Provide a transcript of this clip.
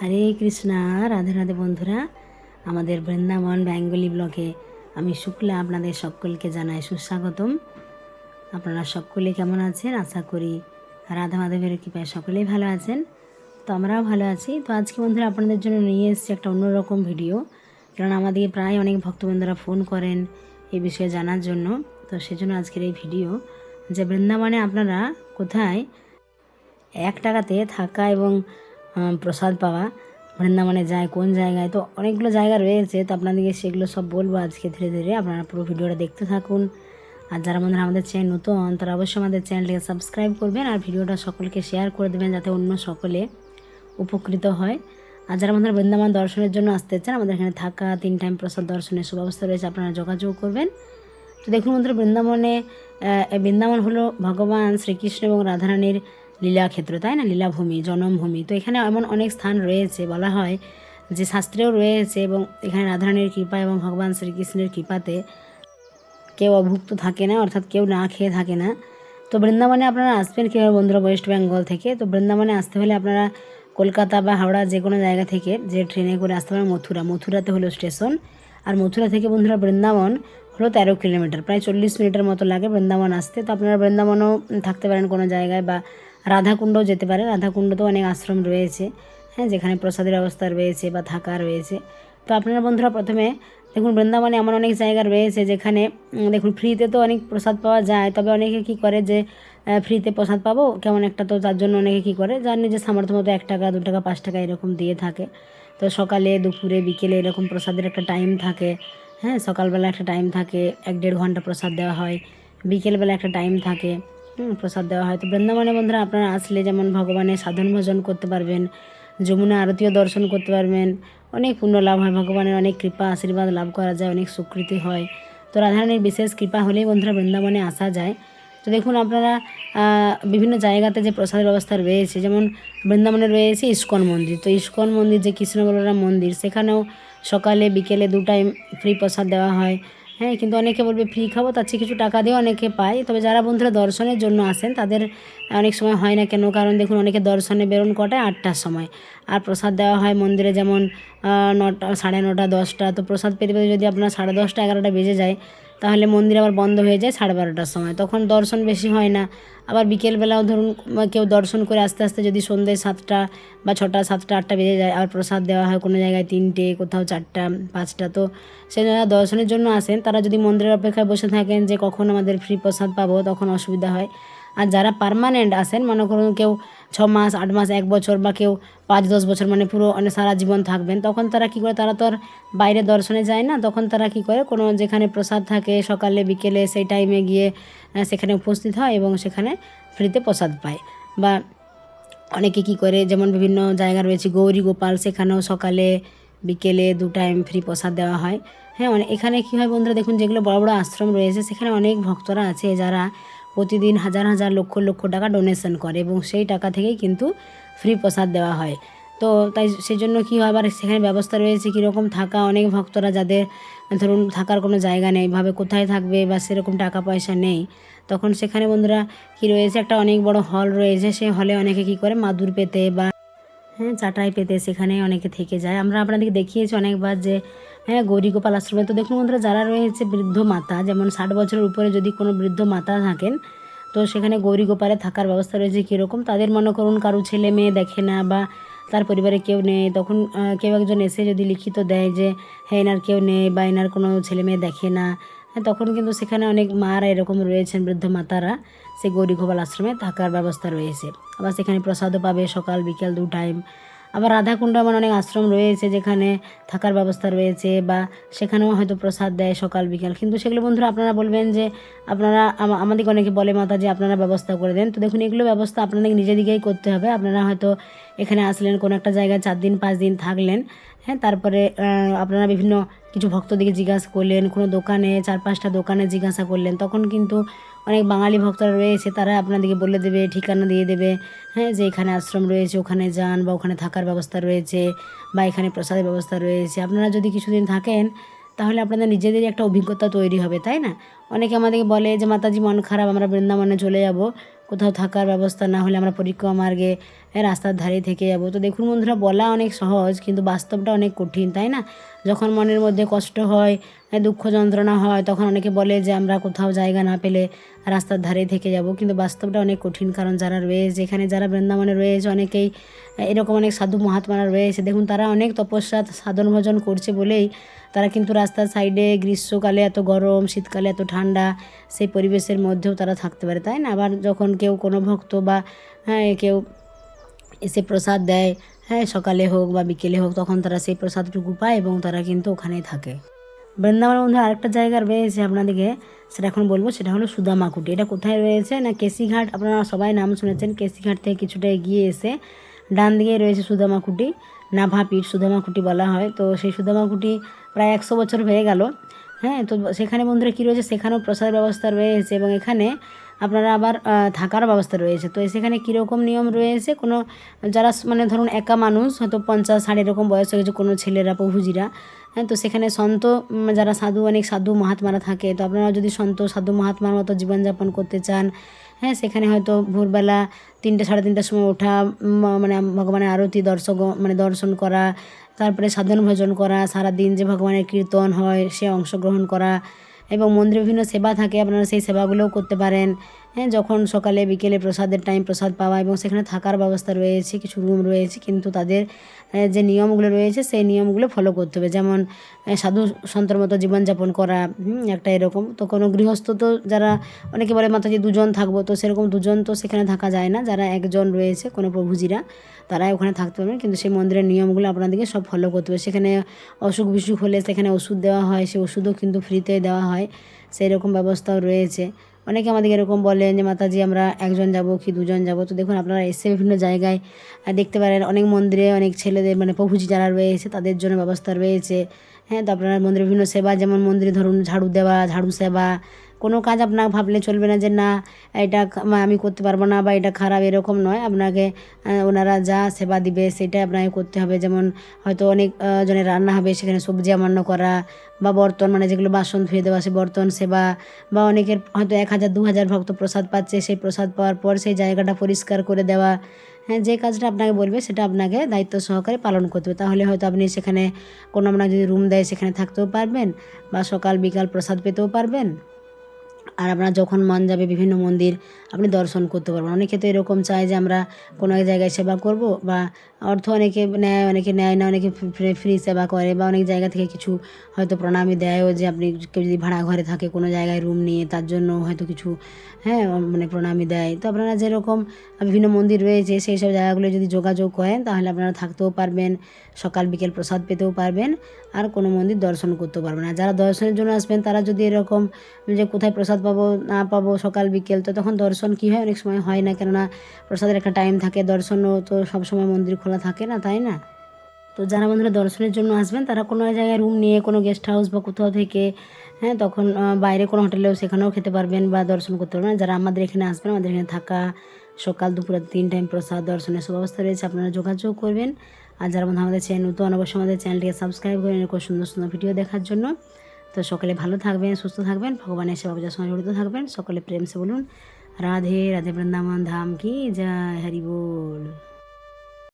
হরে কৃষ্ণা, রাধে রাধে বন্ধুরা। আমাদের বৃন্দাবন বেঙ্গলি ব্লগে আমি শুক্লা আপনাদের সকলকে জানাই সুস্বাগতম। আপনারা সকলে কেমন আছেন? আশা করি রাধা মাধবের কৃপায় সকলেই ভালো আছেন। তো আমরাও ভালো আছি। তো আজকে বন্ধুরা আপনাদের জন্য নিয়ে এসেছি একটা অন্যরকম ভিডিও, কারণ আমাদের প্রায় অনেক ভক্তবন্ধুরা ফোন করেন এই বিষয়ে জানার জন্য। তো সেজন্য আজকের এই ভিডিও যে বৃন্দাবনে আপনারা কোথায় 1 টাকাতে থাকা এবং প্রসাদ পাওয়া, বৃন্দাবনে যায় কোন জায়গায়। তো অনেকগুলো জায়গা রয়েছে, তো আপনাদেরকে সেগুলো সব বলবো আজকে ধীরে ধীরে। আপনারা পুরো ভিডিওটা দেখতে থাকুন। আর যারা বন্ধুরা আমাদের চ্যানেল নতুন, তারা অবশ্যই আমাদের চ্যানেলটিকে সাবস্ক্রাইব করবেন আর ভিডিওটা সকলকে শেয়ার করে দেবেন, যাতে অন্য সকলে উপকৃত হয়। আর যারা বন্ধুরা বৃন্দাবন দর্শনের জন্য আসতে চান, আমাদের এখানে থাকা 3 টাইম প্রসাদ দর্শনের সুব্যবস্থা রয়েছে, আপনারা যোগাযোগ করবেন। তো দেখুন বন্ধুরা, বৃন্দাবন হলো ভগবান শ্রীকৃষ্ণ এবং রাধারানীর লীলাক্ষেত্র, তাই না? লীলাভূমি, জন্মভূমি। তো এখানে এমন অনেক স্থান রয়েছে, বলা হয় যে শাস্ত্রেও রয়েছে, এবং এখানে রাধারানীর কৃপা এবং ভগবান শ্রীকৃষ্ণের কৃপাতে কেউ অভুক্ত থাকে না, অর্থাৎ কেউ না খেয়ে থাকে না। তো বৃন্দাবনে আপনারা আসবেন কীভাবে বন্ধুরা? ওয়েস্ট বেঙ্গল থেকে। তো বৃন্দাবনে আসতে হলে আপনারা কলকাতা বা হাওড়া যে কোনো জায়গা থেকে যে ট্রেনে করে আসতে পারেন মথুরাতে হলো স্টেশন। আর মথুরা থেকে বন্ধুরা বৃন্দাবন হলো 13 কিলোমিটার, প্রায় 40 মিনিটের মতো লাগে বৃন্দাবন আসতে। তো আপনারা বৃন্দাবনও থাকতে পারেন কোনো জায়গায়, বা রাধাকুণ্ডও যেতে পারেন। রাধাকুণ্ডতেও অনেক আশ্রম রয়েছে, হ্যাঁ, যেখানে প্রসাদের ব্যবস্থা রয়েছে বা থাকা রয়েছে। তো আপনারা বন্ধুরা প্রথমে দেখুন, বৃন্দাবনে এমন অনেক জায়গা রয়েছে যেখানে দেখুন ফ্রিতে তো অনেক প্রসাদ পাওয়া যায়, তবে অনেকে কী করে যে ফ্রিতে প্রসাদ পাবো কেমন একটা, তো তার জন্য অনেকে কী করে, যার নিজের সামর্থ্য মতো 1 টাকা 2 টাকা 5 টাকা এরকম দিয়ে থাকে। তো সকালে দুপুরে বিকেলে এরকম প্রসাদের একটা টাইম থাকে, হ্যাঁ, সকালবেলা একটা টাইম থাকে, 1-1.5 ঘন্টা প্রসাদ দেওয়া হয়, বিকেলবেলা একটা টাইম থাকে, প্রসাদ দেওয়া হয়। তো বৃন্দাবনে বন্ধুরা আপনারা আসলে যেমন ভগবানের সাধন ভজন করতে পারবেন, যমুনা আরতিও দর্শন করতে পারবেন, অনেক পুণ্য লাভ হয়, ভগবানের অনেক কৃপা আশীর্বাদ লাভ করা যায়, অনেক স্বীকৃতি হয়। তো রাধারানীর বিশেষ কৃপা হলেই বন্ধুরা বৃন্দাবনে আসা যায়। তো দেখুন আপনারা বিভিন্ন জায়গাতে যে প্রসাদের ব্যবস্থা রয়েছে, যেমন বৃন্দাবনে রয়েছে ইস্কন মন্দির। তো ইস্কন মন্দির যে কৃষ্ণ বলরাম মন্দির, সেখানেও সকালে বিকেলে 2 টাইম ফ্রি প্রসাদ দেওয়া হয়, হ্যাঁ। কিন্তু অনেকে বলবে ফ্রি খাবো, তার চেয়ে কিছু টাকা দিয়েও অনেকে পায়। তবে যারা বন্ধুরা দর্শনের জন্য আসেন তাদের অনেক সময় হয় না কেন, কারণ দেখুন অনেকে দর্শনে বেরোন কটায়, 8টার সময়, আর প্রসাদ দেওয়া হয় মন্দিরে যেমন 9টা, 9:30, 10টা। তো প্রসাদ পেতে পেতে যদি আপনার 10:30, 11টা বেজে যায়, তাহলে মন্দির আবার বন্ধ হয়ে যায় 12:30টার সময়, তখন দর্শন বেশি হয় না। আবার বিকেলবেলাও ধরুন কেউ দর্শন করে আস্তে আস্তে যদি সন্ধ্যে 7টা বা 6টা, 7টা, 8টা বেজে যায়, আর প্রসাদ দেওয়া হয় কোনো জায়গায় 3টে, কোথাও 4টা, 5টা। তো সে যারা দর্শনের জন্য আসেন তারা যদি মন্দিরের অপেক্ষায় বসে থাকেন যে কখন আমাদের ফ্রি প্রসাদ পাবো, তখন অসুবিধা হয়। আর যারা পার্মানেন্ট আসেন, মনে করুন কেউ 6 মাস, 8 মাস, 1 বছর, বা কেউ 5-10 বছর, মানে পুরো সারা জীবন থাকবেন, তখন তারা কী করে, তারা তো আর বাইরে দর্শনে যায় না। তখন তারা কী করে, কোনো যেখানে প্রসাদ থাকে সকালে বিকেলে সেই টাইমে গিয়ে সেখানে উপস্থিত হয় এবং সেখানে ফ্রিতে প্রসাদ পায়। বা অনেকে কী করে, যেমন বিভিন্ন জায়গা রয়েছে গৌরী গোপাল, সেখানেও সকালে বিকেলে 2 টাইম ফ্রি প্রসাদ দেওয়া হয়, হ্যাঁ। এখানে কী হয় বন্ধুরা, দেখুন যেগুলো বড় বড় আশ্রম রয়েছে সেখানে অনেক ভক্তরা আছে যারা প্রতিদিন হাজার হাজার লক্ষ লক্ষ টাকা ডোনেশন করে, এবং সেই টাকা থেকেই কিন্তু ফ্রি প্রসাদ দেওয়া হয়। তো তাই সেই জন্য কী হয়, আবার সেখানে ব্যবস্থা রয়েছে কীরকম থাকা, অনেক ভক্তরা যাদের ধরুন থাকার কোনো জায়গা নেই, ভাবে কোথায় থাকবে, বা সেরকম টাকা পয়সা নেই, তখন সেখানে বন্ধুরা কী রয়েছে, একটা অনেক বড় হল রয়েছে। সেই হলে অনেকে কী করে মাদুর পেতে বা হ্যাঁ চাটাই পেতে সেখানে অনেকে থেকে যায়। আমরা আপনাদেরকে দেখিয়েছি অনেকবার যে হ্যাঁ গৌরীগোপাল আশ্রমে। তো দেখুন বন্ধুরা, যারা রয়েছে বৃদ্ধ মাতা, যেমন 60 বছরের উপরে যদি কোনো বৃদ্ধ মাতা থাকেন, তো সেখানে গৌরীগোপালে থাকার ব্যবস্থা রয়েছে কীরকম, তাদের মনে করুন কারো ছেলে মেয়ে দেখে না, বা তার পরিবারে কেউ নেই, তখন কেউ একজন এসে যদি লিখিত দেয় যে হ্যাঁ এনার কেউ নেই বা এনার কোনো ছেলে মেয়ে দেখে না, হ্যাঁ, তখন কিন্তু সেখানে অনেক মারা এরকম রয়েছেন, বৃদ্ধ মাতারা, সেই গৌরীগোপাল আশ্রমে থাকার ব্যবস্থা রয়েছে। আবার সেখানে প্রসাদও পাবে সকাল বিকেল 2 টাইম। আবার রাধাকুণ্ড এমন অনেক আশ্রম রয়েছে যেখানে থাকার ব্যবস্থা রয়েছে, বা সেখানেও হয়তো প্রসাদ দেয় সকাল বিকেল। কিন্তু সেগুলো বন্ধুরা আপনারা বলবেন যে আপনারা আমাদেরকে অনেকে বলে মাতা যে আপনারা ব্যবস্থা করে দেন। তো দেখুন এগুলো ব্যবস্থা আপনাদের নিজেদিকেই করতে হবে। আপনারা হয়তো এখানে আসলেন, কোনো একটা জায়গায় 4 দিন 5 দিন থাকলেন, হ্যাঁ, তারপরে আপনারা বিভিন্ন কিছু ভক্তদিকে জিজ্ঞাসা করলেন, কোনো দোকানে 4-5টা দোকানে জিজ্ঞাসা করলেন, তখন কিন্তু অনেক বাঙালি ভক্তরা রয়েছে, তারা আপনাদেরকে বলে দেবে, ঠিকানা দিয়ে দেবে, হ্যাঁ, যে এখানে আশ্রম রয়েছে, ওখানে যান, বা ওখানে থাকার ব্যবস্থা রয়েছে, বা এখানে প্রসাদের ব্যবস্থা রয়েছে। আপনারা যদি কিছুদিন থাকেন তাহলে আপনাদের নিজেদেরই একটা অভিজ্ঞতা তৈরি হবে, তাই না? অনেকে আমাদেরকে বলে যে মাতাজি মন খারাপ, আমরা বৃন্দাবনে চলে যাব, কোথাও থাকার ব্যবস্থা না হলে আমরা পরিক্রমা মার্গে রাস্তার ধারে থেকে যাব। তো দেখুন বন্ধুরা, বলা অনেক সহজ কিন্তু বাস্তবটা অনেক কঠিন, তাই না? যখন মনের মধ্যে কষ্ট হয়, দুঃখ যন্ত্রণা হয়, তখন অনেকে বলে যে আমরা কোথাও জায়গা না পেলে রাস্তার ধারে থেকে যাব, কিন্তু বাস্তবটা অনেক কঠিন। কারণ যারা রয়েছে এখানে, যারা বৃন্দাবনে রয়েছে, অনেকেই এরকম অনেক সাধু মহাত্মারা রয়েছে। দেখুন তারা অনেক তপস্যা সাধন ভজন করছে বলেই তারা কিন্তু রাস্তার সাইডে গ্রীষ্মকালে এত গরম, শীতকালে এত ঠান্ডা, সেই পরিবেশের মধ্যেও তারা থাকতে পারে, তাই না? আবার যখন কেউ কোনো ভক্ত বা কেউ এসে প্রসাদ দেয়, সকালে হোক বা বিকেলে হোক, তখন তারা সেই প্রসাদটুকু পায় এবং তারা কিন্তু ওখানেই থাকে। বৃন্দাবনের মধ্যে আরেকটা জায়গা রয়েছে আপনাদেরকে, সেটা এখন বলবো। সেটা হলো সুদামাকুটি। এটা কোথায় রয়েছে না, কেসিঘাট, আপনারা সবাই নাম শুনেছেন। কেসিঘাট থেকে কিছুটা এগিয়ে এসে ডান দিকে রয়েছে সুদামাকুটি, নাভাপীঠ সুদামাকুটি বলা হয়। তো সেই সুদামাকুটি প্রায় 100 বছর হয়ে গেল। তো সেখানে বন্ধুরা কী রয়েছে, সেখানেও প্রসাদ ব্যবস্থা রয়েছে এবং এখানে আপনারা আবার থাকার ব্যবস্থা রয়েছে। তো সেখানে কীরকম নিয়ম রয়েছে, কোনো যারা মানে ধরুন একা মানুষ, হয়তো 50-60 এরকম বয়স হয়ে গেছে, কোনো ছেলেরা প্রভুজিরা, তো সেখানে সন্ত যারা সাধু, অনেক সাধু মহাত্মারা থাকে। তো আপনারা যদি সন্ত সাধু মহাত্মার মতো জীবনযাপন করতে চান, সেখানে হয়তো ভোরবেলা 3টে 3:30টার সময় ওঠা, মানে ভগবানের আরতি দর্শন করা, তারপরে সাধন ভজন করা, সারাদিন যে ভগবানের কীর্তন হয় সে অংশগ্রহণ করা, এবং মন্দিরে বিভিন্ন সেবা থাকে, আপনারা সেই সেবাগুলোও করতে পারেন। যখন সকালে বিকেলে প্রসাদের টাইম, প্রসাদ পাওয়া, এবং সেখানে থাকার ব্যবস্থা রয়েছে, কিছু রুম রয়েছে, কিন্তু তাদের যে নিয়মগুলো রয়েছে সেই নিয়মগুলো ফলো করতে হবে। যেমন সাধু সন্তর মতো জীবনযাপন করা, একটা এরকম। তো কোনো গৃহস্থ, তো যারা অনেকে বলে মাতাজি 2জন থাকবো, তো সেরকম 2জন তো সেখানে থাকা যায় না। যারা 1জন রয়েছে কোনো প্রভুজিরা, তারাই ওখানে থাকতে পারবেন, কিন্তু সেই মন্দিরের নিয়মগুলো আপনাদেরকে সব ফলো করতে হবে। সেখানে অসুখ বিসুখ হলে সেখানে ওষুধ দেওয়া হয়, সেই ওষুধও কিন্তু ফ্রিতে দেওয়া হয়, সেই রকম ব্যবস্থাও রয়েছে। অনেকে আমাদেরকে এরকম বলেন যে মাতাজি আমরা 1জন যাব কি 2জন যাব। তো দেখুন আপনারা এসে বিভিন্ন জায়গায় দেখতে পারেন, অনেক মন্দিরে অনেক ছেলেদের, মানে প্রভুজি যারা রয়েছে তাদের জন্য ব্যবস্থা রয়েছে। তো আপনার মন্দিরে বিভিন্ন সেবা, যেমন মন্দিরে ধরুন ঝাড়ু দেওয়া, ঝাড়ু সেবা, কোনো কাজ আপনার ভাবলে চলবে না যে না এটা আমি করতে পারবো না বা এটা খারাপ, এরকম নয়। আপনাকে ওনারা যা সেবা দিবে সেটাই আপনাকে করতে হবে। যেমন হয়তো অনেক জনের রান্না হবে, সেখানে সবজি আমান্য করা, বা বর্তন, মানে যেগুলো বাসন ধুয়ে দেওয়া, সে বর্তন সেবা, বা অনেকের হয়তো 1000-2000 ভক্ত প্রসাদ পাচ্ছে, সেই প্রসাদ পাওয়ার পর সেই জায়গাটা পরিষ্কার করে দেওয়া। যে কাজটা আপনাকে বলবে সেটা আপনাকে দায়িত্ব সহকারে পালন করতে হবে। তাহলে হয়তো আপনি সেখানে কোনো, আপনার যদি রুম দেয় সেখানে থাকতেও পারবেন, বা সকাল বিকাল প্রসাদ পেতেও পারবেন। আর আপনার যখন মন যাবে বিভিন্ন মন্দির আপনি দর্শন করতে পারবেন। অনেকে তো এরকম চায় যে আমরা কোনো এক জায়গায় সেবা করব, বা অর্থ অনেকে নেয়, অনেকে নেয় না, অনেকে ফ্রি সেবা করে, বা অনেক জায়গা থেকে কিছু হয়তো প্রণামী দেয়ও, যে আপনি কেউ যদি ভাড়া ঘরে থাকে কোনো জায়গায় রুম নিয়ে, তার জন্য হয়তো কিছু মানে প্রণামী দেয়। তো আপনারা যেরকম বিভিন্ন মন্দির রয়েছে সেই সব জায়গাগুলো যদি যোগাযোগ করেন, তাহলে আপনারা থাকতেও পারবেন, সকাল বিকেল প্রসাদ পেতেও পারবেন, আর কোনো মন্দির দর্শন করতেও পারবেন। আর যারা দর্শনের জন্য আসবেন তারা যদি এরকম যে কোথায় প্রসাদ পাবো না পাবো সকাল বিকেল, তো তখন দর্শন কী হয়, অনেক সময় হয় না, কেননা প্রসাদের একটা টাইম থাকে, দর্শনও তো সবসময় মন্দির খোলা থাকে না, তাই না? তো যারা বন্ধুরা দর্শনের জন্য আসবেন তারা কোনো জায়গায় রুম নিয়ে, কোনো গেস্ট হাউস বা কোথাও থেকে, তখন বাইরে কোনো হোটেলেও সেখানেও খেতে পারবেন বা দর্শন করতে পারবেন। যারা আমাদের এখানে আসবেন, আমাদের এখানে থাকা, সকাল দুপুর 3 টাইম প্রসাদ, দর্শনের সুব্যবস্থা রয়েছে, আপনারা যোগাযোগ করবেন। আর যারা বন্ধু আমাদের চ্যানেল নতুন, অবশ্যই আমাদের চ্যানেলটিকে সাবস্ক্রাইব করেন এরকম সুন্দর সুন্দর ভিডিও দেখার জন্য। তো সকলে ভালো থাকবেন, সুস্থ থাকবেন, ভগবানের সেবা পূজার সঙ্গে জড়িত থাকবেন। সকলে প্রেম সে বলুন রাধে রাধে, বৃন্দাবন ধাম কি জয়, হরি বল।